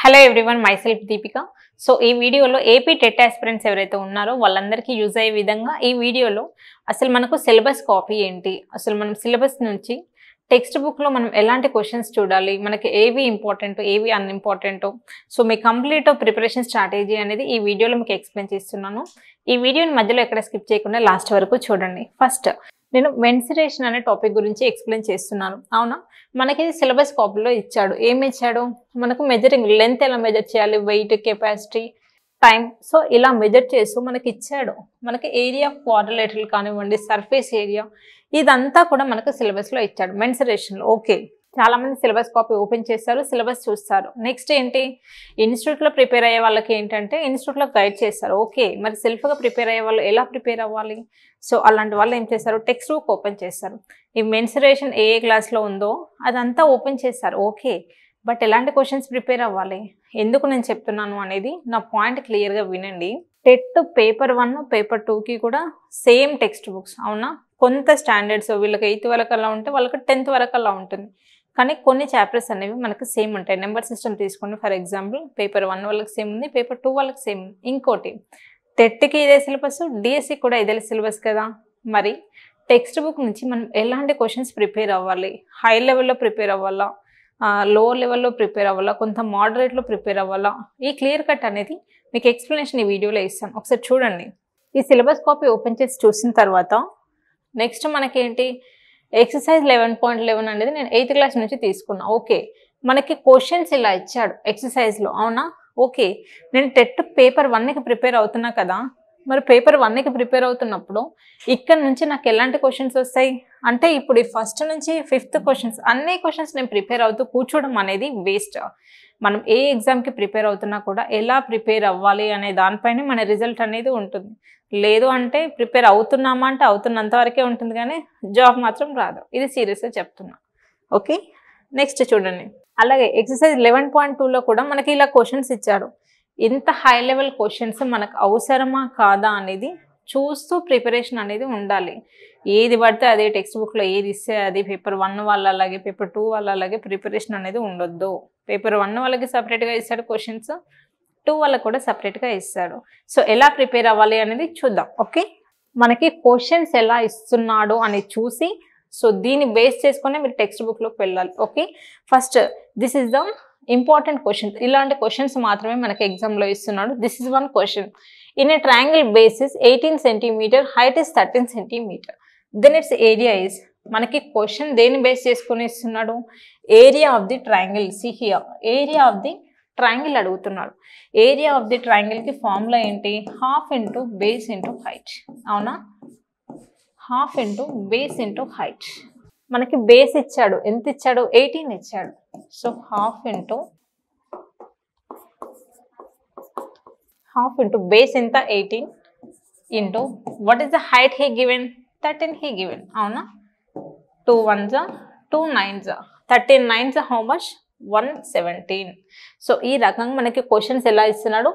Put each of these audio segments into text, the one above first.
Hello everyone, myself Deepika. So ఈ వీడియోలో AP TET aspirants ఎవరైతే ఉన్నారో వాళ్ళందరికీ యూజ్ అయ్యే విధంగా ఈ వీడియోలో అసలు మనకు సిలబస్ కాపీ ఏంటి, అసలు మనం సిలబస్ నుంచి టెక్స్ట్ బుక్లో మనం ఎలాంటి క్వశ్చన్స్ చూడాలి, మనకి ఏవి ఇంపార్టెంట్ ఏవి అన్ఇంపార్టెంట్, సో మీ కంప్లీట్ ప్రిపరేషన్ స్ట్రాటజీ అనేది ఈ వీడియోలో మీకు ఎక్స్ప్లెయిన్ చేస్తున్నాను. ఈ వీడియోని మధ్యలో ఎక్కడ స్కిప్ చేయకుండా లాస్ట్ వరకు చూడండి. ఫస్ట్ నేను మెన్సురేషన్ అనే టాపిక్ గురించి ఎక్స్ప్లెయిన్ చేస్తున్నాను. అవునా, మనకి సిలబస్ కాపీలో ఇచ్చాడు. ఏమి ఇచ్చాడు, మనకు మెజరింగ్ లెంత్ ఎలా మెజర్ చేయాలి, వెయిట్, కెపాసిటీ, టైం, సో ఇలా మెజర్ చేస్తూ మనకి ఇచ్చాడు. మనకి ఏరియా ఆఫ్ క్వాడ్రిలేటరల్ కానివ్వండి, సర్ఫేస్ ఏరియా, ఇదంతా కూడా మనకు సిలబస్లో ఇచ్చాడు మెన్సురేషన్లో. ఓకే, చాలా మంది సిలబస్ కాపీ ఓపెన్ చేస్తారు, సిలబస్ చూస్తారు. నెక్స్ట్ ఏంటి, ఇన్స్టిట్యూట్లో ప్రిపేర్ అయ్యే వాళ్ళకి ఏంటంటే ఇన్స్టిట్యూట్లో గైడ్ చేస్తారు. ఓకే, మరి సెల్ఫ్గా ప్రిపేర్ అయ్యే వాళ్ళు ఎలా ప్రిపేర్ అవ్వాలి, సో అలాంటి వాళ్ళు ఏం చేస్తారు, టెక్స్ట్ బుక్ ఓపెన్ చేస్తారు. ఈ మెన్సురేషన్ ఏ క్లాస్లో ఉందో అదంతా ఓపెన్ చేస్తారు. ఓకే, బట్ ఎలాంటి క్వశ్చన్స్ ప్రిపేర్ అవ్వాలి, ఎందుకు నేను చెప్తున్నాను అనేది నా పాయింట్ క్లియర్గా వినండి. టెట్ పేపర్ 1 పేపర్ 2కి కూడా సేమ్ టెక్స్ట్ బుక్స్. అవునా, కొంత స్టాండర్డ్స్ వీళ్ళకి 8th వరకు అలా ఉంటే వాళ్ళకి 10th వరకు అలా ఉంటుంది, కానీ కొన్ని చాప్టర్స్ అనేవి మనకు సేమ్ ఉంటాయి. నెంబర్ సిస్టమ్ తీసుకోండి ఫర్ ఎగ్జాంపుల్, పేపర్ 1 వాళ్ళకి సేమ్ ఉంది, పేపర్ 2 వాళ్ళకి సేమ్ ఉంది. ఇంకోటి, టెట్కి ఇదే సిలబస్, డిఎస్సి కూడా ఇదే సిలబస్ కదా. మరి టెక్స్ట్ బుక్ నుంచి మనం ఎలాంటి క్వశ్చన్స్ ప్రిపేర్ అవ్వాలి, హై లెవెల్లో ప్రిపేర్ అవ్వాలా, లోవర్ లెవెల్లో ప్రిపేర్ అవ్వాలా, కొంత మోడరేట్లో ప్రిపేర్ అవ్వాలా, ఈ క్లియర్ కట్ అనేది మీకు ఎక్స్ప్లెనేషన్ ఈ వీడియోలో ఇస్తాను. ఒకసారి చూడండి. ఈ సిలబస్ కాపీ ఓపెన్ చేసి చూసిన తర్వాత నెక్స్ట్ మనకేంటి, ఎక్సర్సైజ్ 11.11 అనేది నేను 8th క్లాస్ నుంచి తీసుకున్నా. ఓకే, మనకి క్వశ్చన్స్ ఇలా ఇచ్చాడు ఎక్సర్సైజ్లో. అవునా, ఓకే, నేను టెట్ పేపర్ 1కి ప్రిపేర్ అవుతున్నా కదా, మరి పేపర్ 1కి ప్రిపేర్ అవుతున్నప్పుడు ఇక్కడ నుంచి నాకు ఎలాంటి క్వశ్చన్స్ వస్తాయి అంటే, ఇప్పుడు ఈ ఫస్ట్ నుంచి 5th క్వశ్చన్స్ అన్ని క్వశ్చన్స్ నేను ప్రిపేర్ అవుతూ కూర్చోవడం అనేది వేస్ట్. మనం ఏ ఎగ్జామ్కి ప్రిపేర్ అవుతున్నా కూడా ఎలా ప్రిపేర్ అవ్వాలి అనే దానిపైనే మన రిజల్ట్ అనేది ఉంటుంది. లేదు అంటే ప్రిపేర్ అవుతున్నామా అంటే అవుతున్నంత వరకే ఉంటుంది, కానీ జాబ్ మాత్రం రాదు. ఇది సీరియస్గా చెప్తున్నా. ఓకే, నెక్స్ట్ చూడండి. అలాగే ఎక్సర్సైజ్ 11.2లో కూడా మనకి ఇలా క్వశ్చన్స్ ఇచ్చాడు. ఇంత హై లెవెల్ క్వశ్చన్స్ మనకు అవసరమా కాదా అనేది చూస్తూ ప్రిపరేషన్ అనేది ఉండాలి. ఏది పడితే అదే టెక్స్ట్ బుక్లో ఏది ఇస్తే అది పేపర్ 1 వాళ్ళ అలాగే పేపర్ 2 వాళ్ళ అలాగే ప్రిపరేషన్ అనేది ఉండొద్దు. పేపర్ 1 వాళ్ళకి సపరేట్గా ఇస్తాడు క్వశ్చన్స్, 2 వాళ్ళకి కూడా సపరేట్గా ఇస్తాడు. సో ఎలా ప్రిపేర్ అవ్వాలి అనేది చూద్దాం. ఓకే, మనకి క్వశ్చన్స్ ఎలా ఇస్తున్నాడు అని చూసి, సో దీన్ని బేస్ చేసుకునే మీరు టెక్స్ట్ బుక్లోకి వెళ్ళాలి. Okay, first this is the important questions. ఇలాంటి క్వశ్చన్స్ మాత్రమే మనకి ఎగ్జామ్లో ఇస్తున్నాడు. This is one question. In a triangle basis 18 centimetre, height is 13 centimetre, then its area is. మనకి క్వశ్చన్ దేన్ని బేస్ చేసుకుని ఇస్తున్నాడు, area of the triangle. See here, area of the triangle అడుగుతున్నాడు. ఏరియా ఆఫ్ ది ట్రయాంగిల్కి formula ఏంటి, half into base into height. అవునా, half into base into height. మనకి base ఇచ్చాడు, ఎంత ఇచ్చాడు, 18 ఇచ్చాడు. సో హాఫ్ ఇంటూ బేస్ ఎంత, 18 into what is the height he given, 13 he given. అవునా, 2 1s 2 9s 13 9s how much, 117. So ఈ రకంగా మనకి క్వశ్చన్స్ ఎలా ఇస్తున్నాడు,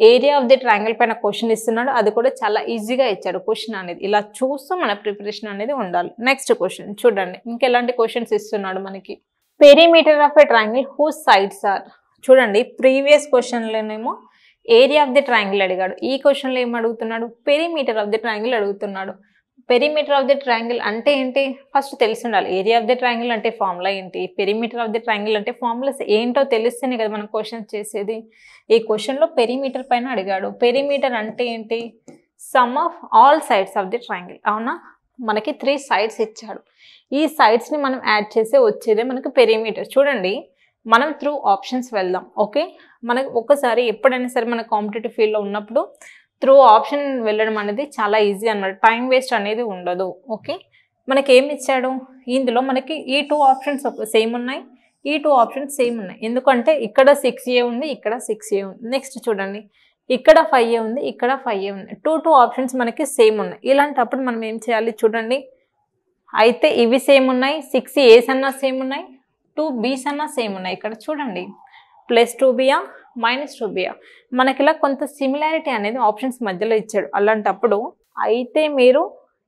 ఏరియా ఆఫ్ ది ట్రయాంగిల్ పైన క్వశ్చన్ ఇస్తున్నాడు, అది కూడా చాలా ఈజీగా ఇచ్చాడు క్వశ్చన్ అనేది. ఇలా చూస్తూ మన ప్రిపరేషన్ అనేది ఉండాలి. నెక్స్ట్ క్వశ్చన్ చూడండి, ఇంకెలాంటి క్వశ్చన్స్ ఇస్తున్నాడు మనకి. Perimeter of a triangle whose sides are. చూడండి, ప్రీవియస్ క్వశ్చన్లోనేమో ఏరియా ఆఫ్ ది ట్రయాంగిల్ అడిగాడు, ఈ క్వశ్చన్లో ఏం అడుగుతున్నాడు, పెరిమీటర్ ఆఫ్ ది ట్రయాంగిల్ అడుగుతున్నాడు. పెరిమీటర్ ఆఫ్ ది ట్రయాంగిల్ అంటే ఏంటి ఫస్ట్ తెలిసి ఉండాలి. ఏరియా ఆఫ్ ది ట్రయాంగిల్ అంటే ఫార్ములా ఏంటి, పెరిమీటర్ ఆఫ్ ది ట్రయాంగిల్ అంటే ఫార్ములాస్ ఏంటో తెలిస్తేనే కదా మనం క్వశ్చన్స్ చేసేది. ఈ క్వశ్చన్లో పెరిమీటర్ పైన అడిగాడు. పెరిమీటర్ అంటే ఏంటి, some of all sides of the triangle. అవునా, మనకి 3 సైడ్స్ ఇచ్చాడు. ఈ సైడ్స్ని మనం యాడ్ చేసే వచ్చేదే మనకి పెరిమీటర్. చూడండి, మనం త్రూ ఆప్షన్స్ వెళ్దాం. ఓకే, మనకు ఒకసారి ఎప్పుడైనా సరే మన కాంపిటేటివ్ ఫీల్డ్లో ఉన్నప్పుడు త్రూ ఆప్షన్ వెళ్ళడం అనేది చాలా ఈజీ అన్నమాట, టైం వేస్ట్ అనేది ఉండదు. ఓకే, మనకి ఏమి ఇచ్చాడు, ఇందులో మనకి ఈ 2 ఆప్షన్స్ సేమ్ ఉన్నాయి, ఈ 2 ఆప్షన్స్ సేమ్ ఉన్నాయి. ఎందుకంటే ఇక్కడ 6A ఉంది, ఇక్కడ 6A ఉంది. నెక్స్ట్ చూడండి, ఇక్కడ 5A ఉంది, ఇక్కడ 5A ఉంది. 2 ఆప్షన్స్ మనకి సేమ్ ఉన్నాయి. ఇలాంటప్పుడు మనం ఏం చేయాలి చూడండి, అయితే ఇవి సేమ్ ఉన్నాయి, 6A's అన్నా సేమ్ ఉన్నాయి, 2B's అన్నా సేమ్ ఉన్నాయి. ఇక్కడ చూడండి, ప్లస్ 2B'యా మైనస్ 2B'యా, మనకి ఇలా కొంత సిమిలారిటీ అనేది ఆప్షన్స్ మధ్యలో ఇచ్చాడు. అలాంటప్పుడు అయితే మీరు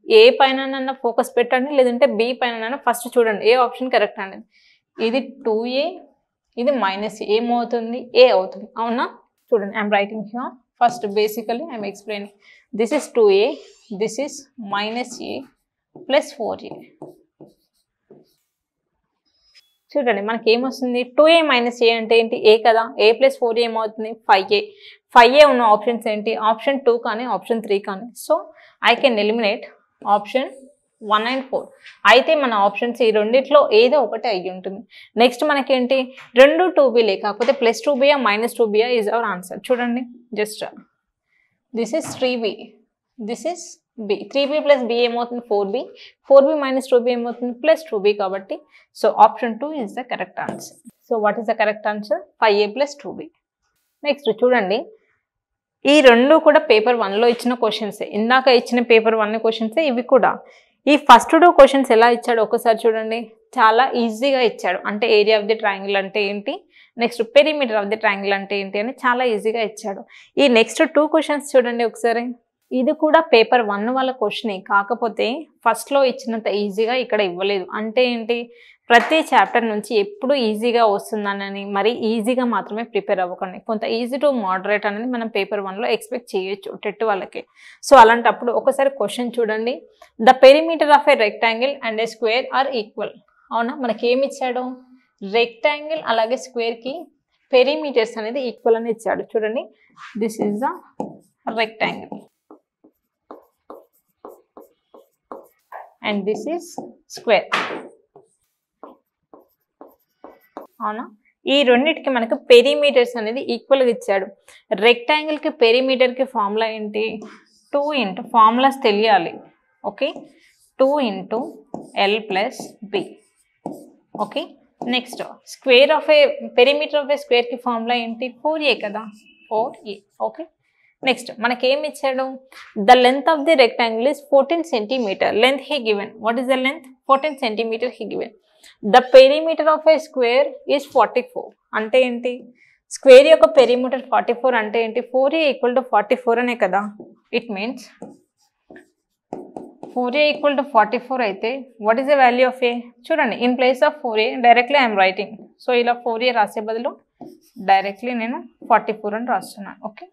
ఏ పైన ఫోకస్ పెట్టండి, లేదంటే బి పైన ఫస్ట్ చూడండి ఏ ఆప్షన్ కరెక్ట్ అనేది. ఇది 2A, ఇది మైనస్ ఏమవుతుంది ఏ అవుతుంది అవునా చూడండి I'm writing here first basically I'm explaining this is 2a this is minus a plus 4a చూడండి మనకి ఏమొస్తుంది 2a మైనస్ a అంటే ఏంటి ఏ కదా a ప్లస్ 4a ఏమవుతుంది 5a ఉన్న ఆప్షన్స్ ఏంటి ఆప్షన్ 2 కానీ ఆప్షన్ 3 కానీ so I can eliminate option 1 and 4 అయితే మన ఆప్షన్స్ ఈ రెండిట్లో ఏదో ఒకటి అయ్యి ఉంటుంది నెక్స్ట్ మనకేంటి రెండు 2b లే కాకపోతే plus 2b minus 2b is our answer చూడండి just this is 3b this is b 3b plus b ఏమవుతుంది 4b మైనస్ 2b ఏమవుతుంది ప్లస్ 2b కాబట్టి so option 2 is the correct answer so what is the correct answer 5a plus 2b next చూడండి ఈ రెండు కూడా paper 1లో ఇచ్చిన క్వశ్చన్సే ఇందాక ఇచ్చిన పేపర్ 1 క్వశ్చన్సే ఇవి కూడా ఈ ఫస్ట్ 2 క్వశ్చన్స్ ఎలా ఇచ్చాడు ఒకసారి చూడండి చాలా ఈజీగా ఇచ్చాడు అంటే ఏరియా ఆఫ్ ది ట్రయాంగిల్ అంటే ఏంటి next perimeter of the triangle అంటే ఏంటి అని చాలా ఈజీగా ఇచ్చాడు ఈ నెక్స్ట్ 2 క్వశ్చన్స్ చూడండి ఒకసారి ఇది కూడా పేపర్ 1 వాళ్ళ క్వశ్చనే కాకపోతే ఫస్ట్లో ఇచ్చినంత ఈజీగా ఇక్కడ ఇవ్వలేదు అంటే ఏంటి ప్రతి చాప్టర్ నుంచి ఎప్పుడు ఈజీగా వస్తుందని మరి ఈజీగా మాత్రమే ప్రిపేర్ అవ్వకండి కొంత ఈజీ టు మోడరేట్ అనేది మనం పేపర్ 1లో ఎక్స్పెక్ట్ చేయొచ్చు టెట్ వాళ్ళకి సో అలాంటప్పుడు ఒకసారి క్వశ్చన్ చూడండి the perimeter of a rectangle and a square are equal అవునా మనకి ఏమి ఇచ్చాడు రెక్టాంగిల్ అలాగే స్క్వేర్కి పెరిమీటర్స్ అనేది ఈక్వల్ అని ఇచ్చాడు చూడండి this is the rectangle and this is square అవునా ఈ రెండింటికి మనకు పెరిమీటర్స్ అనేది ఈక్వల్గా ఇచ్చాడు రెక్టాంగిల్కి పెరిమీటర్కి ఫార్ములా ఏంటి 2 ఇంటూ ఫార్ములాస్ తెలియాలి okay 2 into L plus B okay next square of a perimeter of a స్క్వేర్కి ఫార్ములా ఏంటి 4a కదా 4a ఓకే నెక్స్ట్ మనకి ఏమి ఇచ్చాడు the length of the rectangle is 14 centimetre length he given what is the length 14 centimetre he given the perimeter of a square is 44 అంటే ఏంటి square యొక్క perimeter 44 అంటే ఏంటి 4a ఈక్వల్ టు 44 అనే కదా it means 4a equal to 44 అయితే what is the value of a చూడండి in place of 4a directly I'm writing so ఇలా 4a రాసే బదులు డైరెక్ట్లీ నేను 44 అని రాస్తున్నాను ఓకే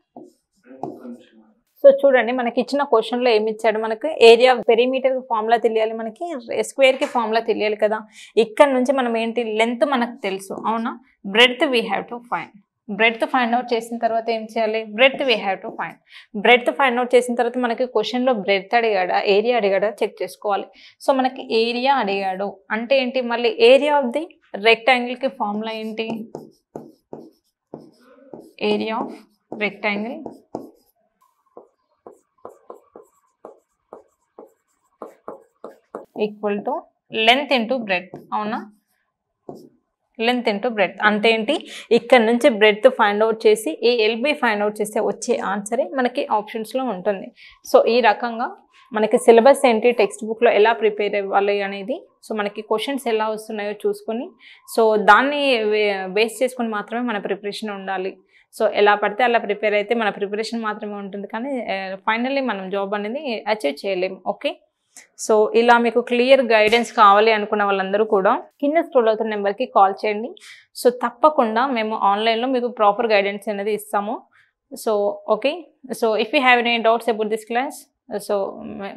సో చూడండి మనకి ఇచ్చిన క్వశ్చన్లో ఏమి ఇచ్చాడు మనకు ఏరియా పెరిమీటర్ ఫార్ములా తెలియాలి మనకి స్క్వేర్కి ఫార్ములా తెలియాలి కదా ఇక్కడ నుంచి మనం ఏంటి లెంత్ మనకు తెలుసు అవునా breadth we have to find breadth find out చేసిన తర్వాత ఏం చేయాలి breadth we have to find breadth find out చేసిన తర్వాత మనకి క్వశ్చన్లో బ్రెడ్త్ అడిగాడా ఏరియా అడిగాడా చెక్ చేసుకోవాలి సో మనకి ఏరియా అడిగాడు అంటే ఏంటి మళ్ళీ ఏరియా ఆఫ్ ది రెక్టాంగిల్కి ఫార్ములా ఏంటి area of rectangle equal to length into breadth అవునా లెంత్ ఇంటూ బ్రెడ్త్ అంటే ఏంటి ఇక్కడ నుంచి బ్రెడ్త్ ఫైండ్ అవుట్ చేసి ఈ ఎల్బి ఫైండ్ అవుట్ చేస్తే వచ్చే ఆన్సరే మనకి ఆప్షన్స్లో ఉంటుంది సో ఈ రకంగా మనకి సిలబస్ ఏంటి టెక్స్ట్ బుక్లో ఎలా ప్రిపేర్ అవ్వాలి అనేది సో మనకి క్వశ్చన్స్ ఎలా వస్తున్నాయో చూసుకొని సో దాన్ని బేస్ చేసుకొని మాత్రమే మన ప్రిపరేషన్ ఉండాలి సో ఎలా పడితే అలా ప్రిపేర్ అయితే మన ప్రిపరేషన్ మాత్రమే ఉంటుంది కానీ ఫైనల్లీ మనం జాబ్ అనేది అచీవ్ చేయలేము ఓకే సో ఇలా మీకు క్లియర్ గైడెన్స్ కావాలి అనుకున్న వాళ్ళందరూ కూడా కింద స్క్రోల్ అవుతున్న నెంబర్కి కాల్ చేయండి సో తప్పకుండా మేము ఆన్లైన్లో మీకు ప్రాపర్ గైడెన్స్ అనేది ఇస్తాము so okay so if you have any doubts about this class so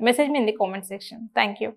message me in the comment section thank you